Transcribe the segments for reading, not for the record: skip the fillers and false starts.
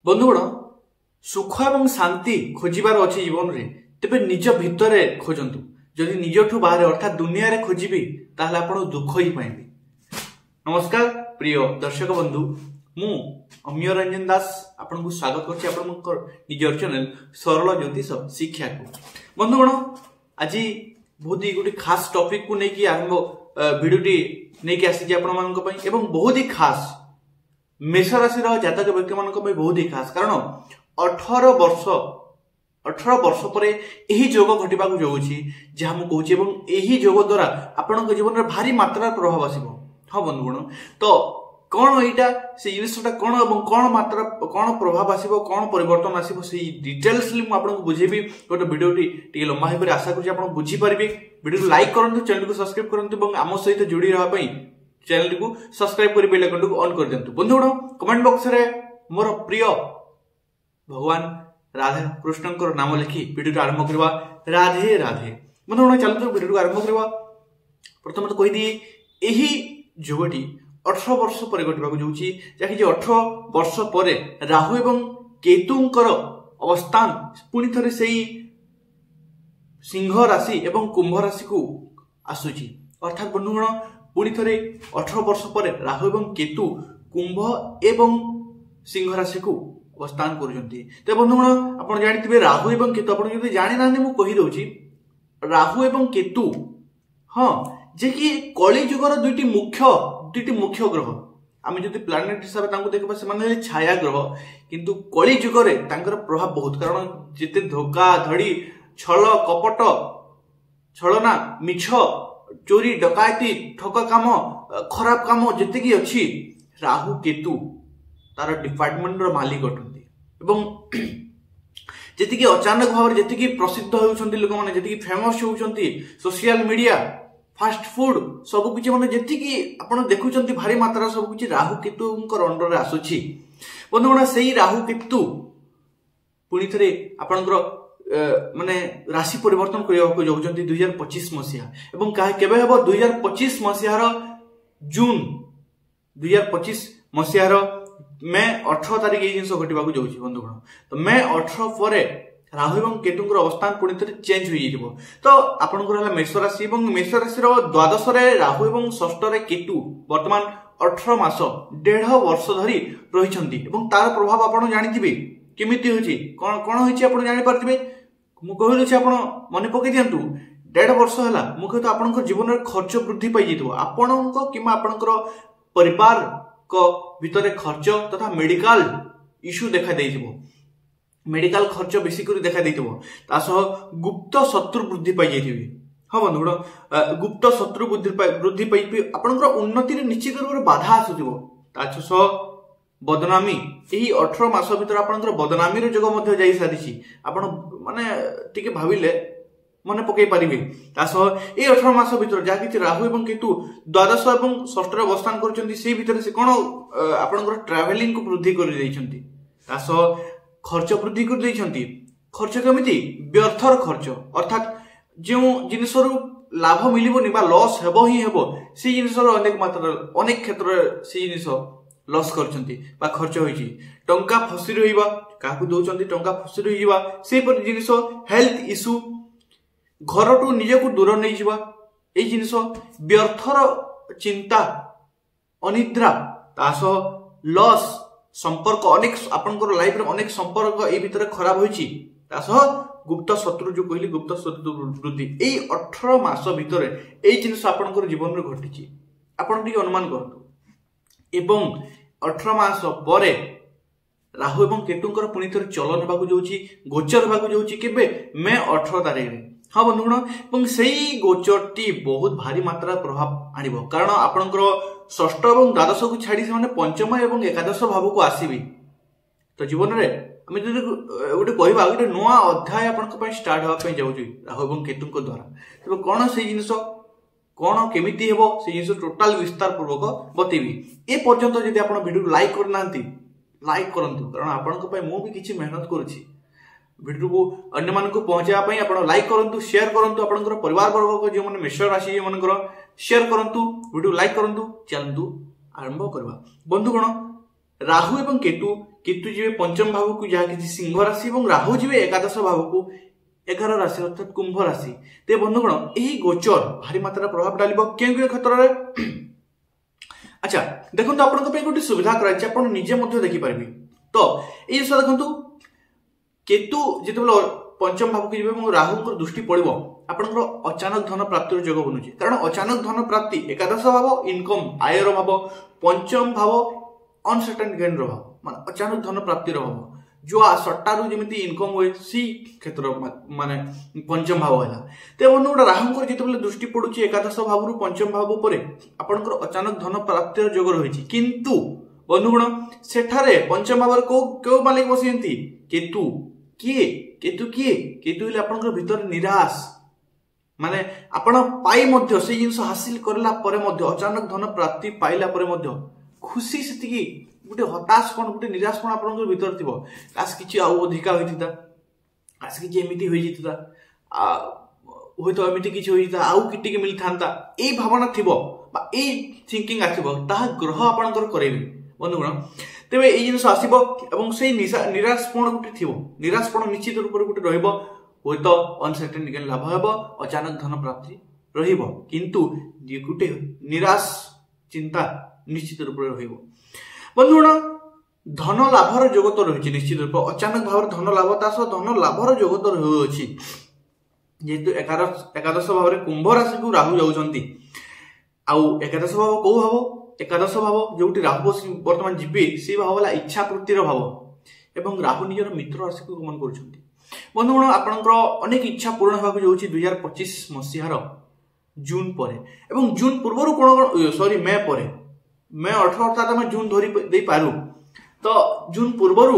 बंधुगण सुख और शांति खोजार अच्छे जीवन में तेरे निज भितर खोजतु जदि निजठू बाहर अर्थात दुनिया रे खोजिबी ताहले आपण दुख ही पाइबे। नमस्कार प्रिय दर्शक बंधु मु अमीय रंजन दास आपन को स्वागत करछि आपन निजर चैनल सरल ज्योतिष शिक्षा को। बंधुगण आज बहुत ही गोटे खास टॉपिक को लेकिन आरंभ वीडियोटी नहीं आसी आपण मानक पई एवं बहुत ही खास मेष राशि जातक व्यक्ति मानक पई बहुत ही खास कारण 18 वर्ष पर यही योग घटवा जाऊँगी जहाँ मुझे कहूँ एवं यही योग द्वारा आपण जीवन में भारी मात्रा प्रभाव आसो। हाँ बंधुगण तो कौन यहाँ से जिनटा कौन और कौन मात्रा कौन प्रभाव आसो कौन परिवर्तन आसो से डिटेल्सली मुझे बुझेबी गोटे वीडियोटी लंबा हो आशा करूँ बुझीपारे। वीडियो को लाइक करूँ चैनल को सब्सक्राइब करूँ आम सहित जोड़ी रहा चैनल को सब्सक्राइब कर बेल आइकन को ऑन कर दिंतु। बंधुगण कमेंट बॉक्स रे मोर प्रिय भगवान राधा कृष्ण नाम लिखि वीडियो आरंभ करवा राधे राधे। बंधुगण चलते वीडियो को आरंभ करवा। प्रथम तो कही दिए यही जोगटी 18 वर्ष पर घटवा जाऊँगी जहाँकि 18 वर्ष पर राहु एवं केतुंकर अवस्थान पुणी थे से सिंह राशि एवं कुंभ राशि को आसूची अर्थात बंधुगण पुणी थे 18 वर्ष पर राहु एवं केतु कुंभ एवं सिंह राशि को अवस्थान करुँच। तो बंधुगण आप जानते राहु एवं केतु आप जानी ना मुझे कहीदे राहु एवं केतु हाँ जे कि कली जुगर दुईटी मुख्य ग्रह आम जो प्लानेट हिसाब से देखा से छाया ग्रह किंतु कली जुगरे प्रभाव बहुत कारण जिते धोखा धड़ी छल कपट छलना मिछ चोरी डकायती ठक काम खराब काम जितकी अच्छी राहु केतु तार डिपार्टमेंट मालिक अटंती एवं जी अचानक भाव जी प्रसिद्ध होती लोक मैंने जी फेमस होती सोशल मीडिया फास्ट फूड सबकि मैंने जी आप देखुं भारी मात्रा सबकि राहु केतु अंडर आसूची। बंधुगण से ही राहु केतु पुणी थे आपणकर माने राशि परिवर्तन करने जाऊँच 2025 मसीहा एवं केवे हम 2025 मसीहार जून 2025 मसीहार मे 18 तारिख ये जिन घटवा जाऊँगी। बंधुगण तो मे 18 पर राहु एवं केतुंकर अवस्थान पुणी थे चेंज हो तो आपंकर मेष राशि और मेष राशि द्वादश राहु एवं षष्ठ केतु वर्तमान 18 मास 1.5 वर्ष धरी रही तार प्रभाव आप जानते केमिति होची कौन कौन होची आप जानि पारथिबे। मु कहलुछि आपण मने पके दियंतु 1.5 वर्ष हला मु कहतो आपनकर जीवन रे खर्च वृद्धि पाई जितो आपनको किमा आपनकर परिवार को भितरे खर्च तथा मेडिकल इश्यू देखा देइथिबो मेडिकल खर्च बेसी करी देखा देइथिबो तासह गुप्त शत्रु वृद्धि पाई जाइथिबे। हाँ बंधुगण गुप्त शत्रु वृद्धि पाई आपनकर उन्नति रे निश्चित रूप बाधा आसुथिबो तासह बदनामी यही 18 मास भीतर आपनकर बदनामी रो जगह मध्य जाई सारिछि आपण माने टिके भाबिले मने पकई पारिबे। तासह ए 18 मास भीतर जा कि राहु एवं केतु द्वादश एवं षष्ठ रे अवस्थान करछन्ती से भीतर से कोन आपनकर ट्रैवलिंग को वृद्धि कर दैछन्ती तासह खर्च वृद्धि कर दैछन्ती। खर्च केमिति व्यर्थर खर्च अर्थात जो जिनसरु लाभ मिलिबोनी बा लॉस हेबो ही हेबो से जिनसर अनेक मात्रा अनेक क्षेत्र से जिनिस लॉस करछन्ती बा खर्च होईची टंका फसी रहिबा काकू दोचन्ती टंका फसी रहिबा से पर जिनिस हेल्थ इश्यू घर टू निजे को दूर नहीं जिबा ए जिनिस व्यर्थर चिंता अनिद्रा तासह लॉस संपर्क अनेक आपनकर लाइफ रे अनेक संपर्क ए भीतर खराब होईची तासह गुप्त शत्रु जो कहली गुप्त शत्रु वृद्धि ए 18 मास भीतर ए जिनिस आपनकर जीवन रे घटिची आपण टिके अनुमान करतु एवं 18 मास पर राहु एवं केतुंकर पुणी थे चलन होगा जाऊँगी गोचर होगा जाऊँगी केबे मे 18 तारिख में। हाँ बंधुगण से गोचरटी बहुत भारी मात्रा प्रभाव आनिबो कारण आपनकर षष्ठ और द्वादश को छाड़ी से पंचम और एकादश भाव को आसबि तो जीवन में आम जो गोटे कहवा गोटे नुआ अध्याय आपण स्टार्ट होगा जाऊँगी राहु एवं केतुंक द्वारा तेज कौन से जिनस कौन केमिति हेबो से जिनिस टोटाल विस्तार पूर्वक बतेबी। ए पर्यंत जदि आपण वीडियो लाइक करनांती लाइक करंतु कारण आपनक पय मु भी किछि मेहनत करूछि वीडियो को अन्य मान को पहुंचाया पय आपण लाइक करंतु शेयर करंतु आपनकर परिवार वर्ग को जे मन मेष राशि जे मनकर शेयर करंतु वीडियो लाइक करंतु चलंतु आरंभ करबा। बंधुगण राहु एवं केतु केतु जीवे पंचम भाव को जहाँ किसी सिंह राशि और राहु जीवे एकादश भाव को 11 राशि अर्थात कुंभ राशि। ते बंधुगण यही गोचर भारी मात्रा प्रभाव डाल क्यों क्षेत्र में। अच्छा देखो आपन गोटे सुविधा कर निजे देखिपारे। तो ये जिस देखो केतु जिते पंचम भाव को राहु दृष्टि पड़ो आपंकर अचानक धन प्राप्तिर जोग बनुचे कारण अचानक धन प्राप्ति एकादश भाव इनकम आयर भाव पंचम भाव अनसर्टेन गेन भाव माने अचानक धन प्राप्तिर भाव जो सट्टारू जमी इनकम हुए सी क्षेत्र माने पंचम भाव है। तो बंधु राहु जिते दृष्टि पड़ुची एकादश भाव पंचम भाव पर आपंकर अचानक धन प्राप्तिर जोग रही किंतु बंधुगण सेठारे पंचम भाव क्यों मालिक बसती केतु किए केतु आपंकर भीतर निराश माने आपण पाई मध्य से जिनस हासिल करला परे मध्य अचानक धन प्राप्ति पाइला परे मध्य खुशी सेतिकी गोटे हताशपण गोटे निराशपण आपन भीतर थिबो काश किछि आउ अधिका होइतिता काश किछि एमिति होई जितिता होय तो एमिति किछि होई जिता आउ किटि के मिल थांता ए भावना थिबो बा ए थिंकिंग आथिबो ताहा ग्रह आपनकर करेबी बंधुगण। तेबे ए जिनस आसीबो एवं से निराशपण गोटे थिबो निराशपण निश्चित रूप गोटे रहइबो होय तो अनसर्टेन गेन लाभ हेबो अचानक धन प्राप्ति रहिबो किंतु गोटे निराश चिंता निश्चित रूप रहिबो। बंधुगण धन लाभर जोग तो रही निश्चित रूप अचानक भाव धन लाभ तास धन लाभर जोग तो रही जेहेतु एकादश भाव कुंभ राशि को राहु जाउछंती आउ एकादश भाव कौ भाव एकादश भाव जो राहु वर्तमान जीवे से भाव वाला इच्छा पूर्तिर भाव एवं राहु निजर मित्र राशि को गमन करुछंती। बंधुगण आपनकर अनेक इच्छा पूर्ण होगा जाउछि 2025 मसीहार जून पर एवं जून पूर्व कोन सॉरी मे पर मे 18 अर्थात आम जून धरी दे पारू तो जून पूर्वर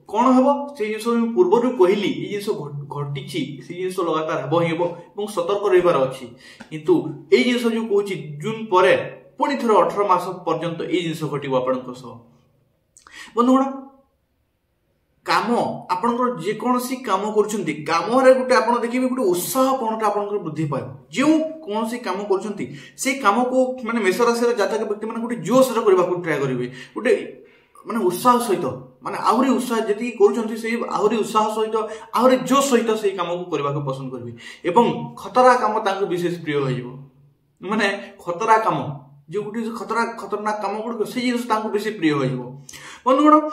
कौन हम से जिन पूर्वर कहली ये जिन घटी से जिन लगातार हम ही हम सतर्क रही अच्छी किंतु ये जिन जो कौच जून पर पुणी थोड़े 18 मास पर्यंत ये जिन घट आप बंधुगण काम आपंकर जेकोसी काम कर काम गोटे आप देखिए गोटे उत्साहपणटा आप वृद्धि पाए जो कौन काम कर काम को माने मेष राशि जातक व्यक्ति मैंने गोटे जोश ट्राए करेंगे गोटे माने उत्साह सहित माने आहरी उत्साह जी कर आहरी उत्साह सहित आहरी जोश सहित से काम को करने पसंद करेंगे एवं खतरा काम विशेष प्रिय हो माने खतरा काम जो गोटे खतरनाक काम गुड़ से जिन बेसी प्रिय हो बंधुगण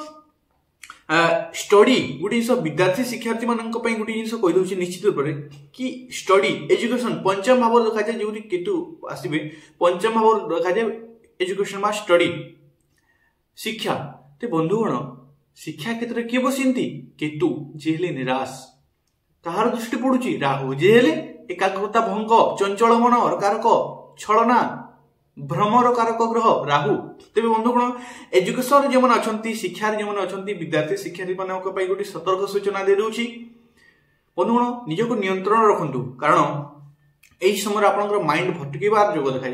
स्टडी गोटे जिन विद्यार्थी शिक्षार्थी मान गोटे जिन कहीदे निश्चित रूप कि स्टडी एजुकेशन पंचम भाव देखा जाए जो केतु आसवे पंचम भाव देखा जाए एजुकेशन बा स्टडी शिक्षा। तो बंधुगण शिक्षा क्षेत्र किए बसती केतु जी निराश कहार दृष्टि पड़ुची राहु जी एकाग्रता भंग चंचल मन कारक छलना भ्रमर कारक ग्रह राहु। तेज बंधुगण एजुकेशन जो मैंने अच्छा शिक्षार जो मैंने अच्छा विद्यार्थी शिक्षार्थी मान गोटे सतर्क सूचना दे दूसरी बंधुगण निजक नियंत्रण रखु कारण यही समय आप माइंड भटकार जोग देखा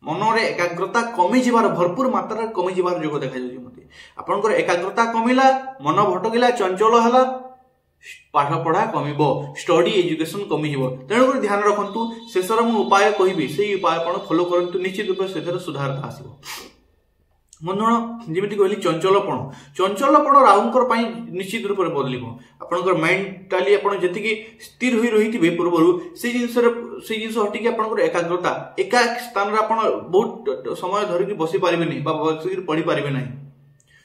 मन में एकाग्रता कमी जबार भरपूर मात्रा कमी जबार जोग देखा मत आपंकर एकाग्रता कमिला मन भटकिला चंचल है पाठ पढ़ा कम स्टडी एजुकेशन कमी तेणुक ध्यान रखु शेष मुझे उपाय कहि से उपाय आप फॉलो करूँ निश्चित रूप से सुधार आसो। बंधुगण जमी कहली चंचलपण राहुंकर निश्चित रूप से बदल आपंकर मेंटाली आप जी स्थिर हो रही थे पूर्व से जिन हटिकी आप एकाग्रता एका स्थान बहुत समय धरिकी बसी पारे पढ़ी पारे ना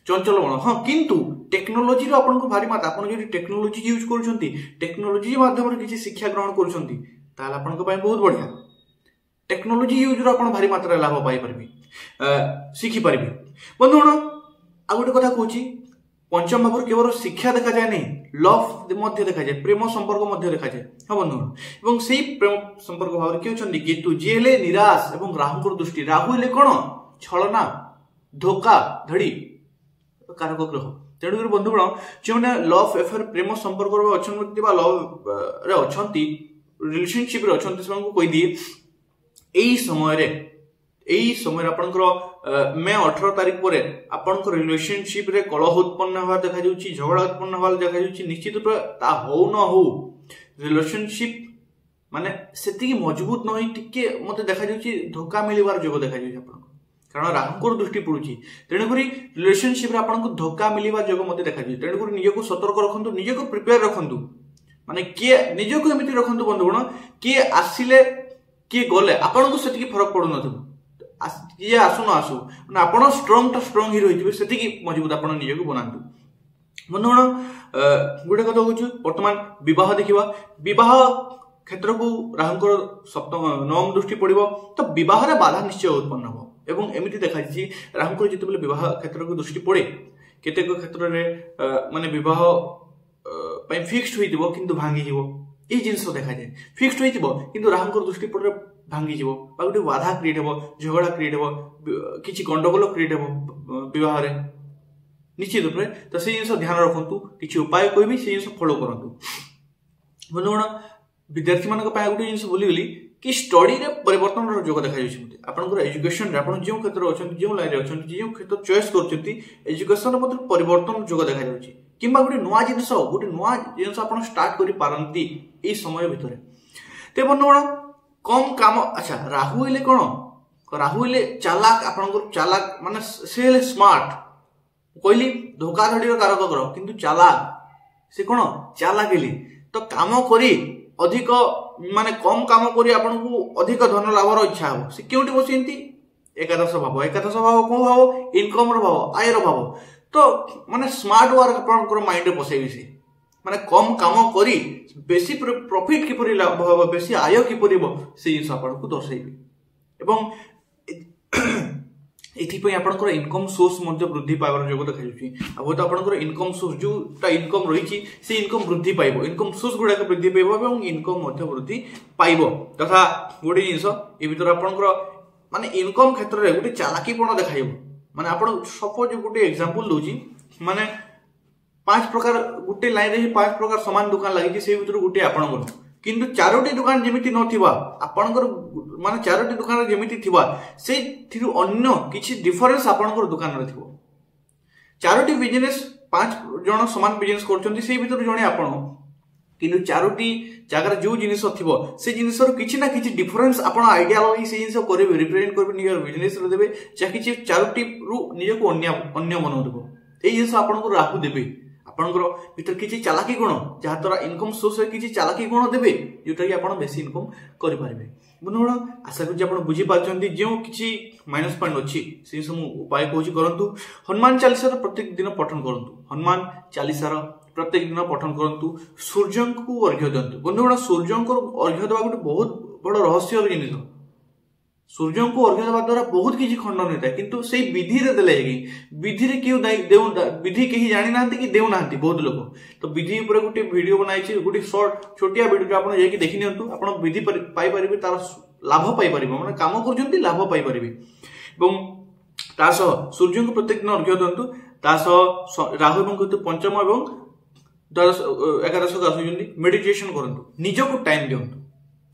चंचल बण हाँ किंतु टेक्नोलोजी आपको भारी मात्रा आप टेक्नोलोजी यूज कर टेक्नोलोजी माध्यम किसी शिक्षा ग्रहण कर बहुत बढ़िया टेक्नोलोजी यूज आप भारी मात्रा लाभ पाइपर शिखिपारे। बंधुगण आ गोटे कथा कहूँ पंचम भाव केवल शिक्षा देखा जाए नहीं लव देखा जाए प्रेम संपर्क देखा जाए हाँ बंधुगण से प्रेम संपर्क भाव किए अच्छा केतु जी निराश और राहु दृष्टि राहु कौन छलना धोखा धड़ी कारक ग्रह तेणुक बंधुगण जो मैंने लव एफेयर प्रेम संपर्क अच्छा लव अच्छा रिलेशनशिप अच्छा कही दिए यही समय आपंकर मे 18 तारीख पर आपंकर रिलेशनशिप रे कलह उत्पन्न हवा देखा जाउची झगड़ा उत्पन्न हवा देखा जाउची निश्चित रूप ता हो न हो रिलेशनशिप माने सेति मजबूत न होई टिके मते देखा जाउची धोखा मिलबार जोग देखा जाउची आपन कारण राहु दृष्टि पड़ुची तेणुक रिलेशनशिप आपको धोखा मिलवा जोग मत देखा तेणुक निजक सतर्क रखु निजक प्रिपेयर रखु माने किए निजक एमती रखु बंधुगण किए आसिले किए गले आपन को सेतिकी फरक पड़ू न किए आसु न आसु मैंने आप स्ट्रंग ही रही से मजबूत आप निजक बनातु बंधुगण गोटे कथा हूँ बर्तमान बह देखा बह क्षेत्र को राहु सप्तम नवम दृष्टि पड़ो तो बह बाधा निश्चय उत्पन्न हो एवं एमती देखा राहु जिते बह क्षेत्र को दृष्टि पड़े केतेक क्षेत्र में माने बह फिक्सड होइतिबो किंतु भांगी जीवो ए जिंस देखा जाए फिक्सड होइतिबो किंतु राहु दृष्टि पड़े भांगी जीवो बा गोटे बाधा क्रिएट हेबो झगड़ा क्रिएट हेबो किछि गंडगोल क्रिएट हेबो विवाह रे निश्चित रूप से तो से जिंस ध्यान रखंतु किछि उपाय कहबी से जिंस फॉलो करंतु बंधुगण विद्यार्थी मानक पाए गोटे जिंस बोली गली कि स्टडी रे परिवर्तन रो जोग देखा जाउछि मते आपनकर एजुकेशन रे आपन जो क्षेत्र अछंती जो लाइन रे अछंती जो क्षेत्र चॉइस करछंती एजुकेशन रे मते परिवर्तन जोग देखा जाउछि किंबा गोटे नुआ जिनिस आप स्टार्ट कर पारती ये समय भितर ते बंधुगण कम काम अच्छा राहु हेले कौन राहु हेले चालाक आपन चालाक माने से स्मार्ट कहली धोखाधड़ी कारक ग्रह किंतु चालाक से कौन चालाक हेली तो काम करी अधिक माने कम काम करी आपन को अधिक धन लाभर इच्छा हो से क्योंटी बसती एकादश भाव कौन भाव इनकम भाव आयर भाव तो माने स्मार्ट वर्क आपनकर माइंड रे बसैबी से माने कम काम करी बेसी प्रॉफिट किपरि लाभ हो बेसी आय किपरि हो से जिंस आपन को दर्शाइबे एवं एथिपई आपनकर इनकम सोर्स मध्ये वृद्धि पाइबार जोग देखा जाउची अब तो आपनकर इनकम सोर्स जोटा इनकम रहिची से इनकम वृद्धि पाइबो इनकम सोर्स गुडा वृद्धि पाइबो एवं इनकम मध्ये वृद्धि पाइबो तथा गोटे जिंस ए भीतर आपनकर माने इनकम क्षेत्र रे गोटे चालाकी पण देखाइबो माने आपण सपोज गोटे एग्जांपल दोजी माने 5 प्रकार गोटे लाइन रे 5 प्रकार समान दुकान लागि से भीतर गोटे आपन किंतु चारोटी दुकान जेमिति नथिबा आपनकर माने चारोटी दुकान रे जेमिति थिबा से थिरु अन्य किछि डिफरेंस आपनकर दुकान रे थिबो चारोटी बिजनेस 5 जण समान बिजनेस करचंती से भीतर जणे आपन किंतु चारोटी जगह जो जिनिस थिबो से जिनिस रो किछि ना किछि डिफरेंस आपन आइडिया लगी से जिनिस करबे रिप्रेजेंट करबे नियर बिजनेस रो देबे जा किछि चारोटी रु निज को अन्य बनो देबो ए जिनिस आपन को राहु देबे आपनकर भीतर किछि चालाकी गुण जहा तोरा इनकम सोर्स रे किछि चालाकी गुण देबे जोटा कि आपन बेसी इनकम करि पारिबे बंधुगण आशा करि आपन बुझी पाछंती जे किछि माइनस पॉइंट अछि से सम उपाय कहूची करंतु हनुमान चालीसा रो प्रत्येक दिन पठन करंतु हनुमान चालीसा रो प्रत्येक दिन पठन करंतु सूर्य को अर्घ्य दंतु बंधुगण सूर्य को अर्घ्य देबा गोटे बहुत बड़ रहस्य जिनिस सूर्य को अर्घ्य देवा द्वारा बहुत किसी खंडन होता है किंतु से विधि रे देले विधि रे क्यों विधि कहीं जानी ना कि देउ ना बहुत लोग तो विधि ऊपर गोटे वीडियो बनाई गोटे शॉर्ट छोटिया वीडियो आप देखी नियंतु आप विधि पाई परिबे तार लाभ पाई परिबे माने काम करजंती लाभ पाई परिबे एवं तासह सूर्य को प्रत्येक दिन अर्घ्य दंतु तासह राहु एवं केतु पंचम एवं द्वादश एकादश को आसुचंती मेडिटेशन करंतु निजको टाइम दियंतु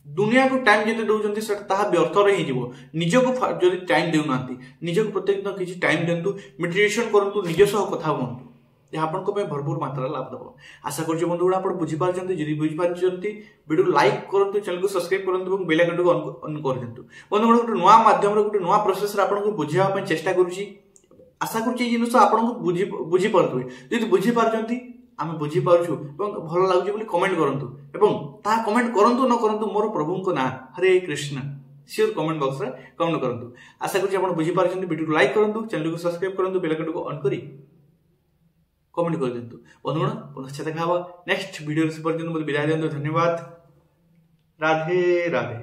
दुनिया को टाइम जिते दउचंती सेटा ताहा व्यर्थ रे ही जीवो निजको जदी टाइम देउ नांती निजको प्रत्येक दिन किछि टाइम देंतु मेडिटेशन करंतु निज सह कथा हुंतु जे आपन को पे भरपूर मात्रा लाभ दबो आशा करछु बंधुगण आपण बुझी पारचंती जदी बुझी पारचंती वीडियो लाइक करंतु चैनल को सब्सक्राइब करंतु और बेल आइकन को ऑन कर देंतु बंधुगण गोटे नुवा माध्यम रे गोटे नुवा प्रोसेस रे आपण को बुझिया पे चेष्टा करूची आशा करछु जिनस आपण को बुझी पारतु जदी बुझी पारचंती आमे बुझी पारछु एवं भलो लागुची बोली कमेंट करंतु एवं ता कमेंट करंतु न करंतु मोर प्रभु को ना हरे कृष्ण श्योर कमेंट बॉक्स रे कमेंट करंतु आशा करछु आपण बुझी पारछंती वीडियो को लाइक करंतु चैनल को सब्सक्राइब करंतु बेल आइकन को ऑन करी कमेंट कर देंतु बंधुगण पुनश्च देखा नेक्स्ट वीडियो से पर्यंत विदाय देंतु धन्यवाद राधे राधे।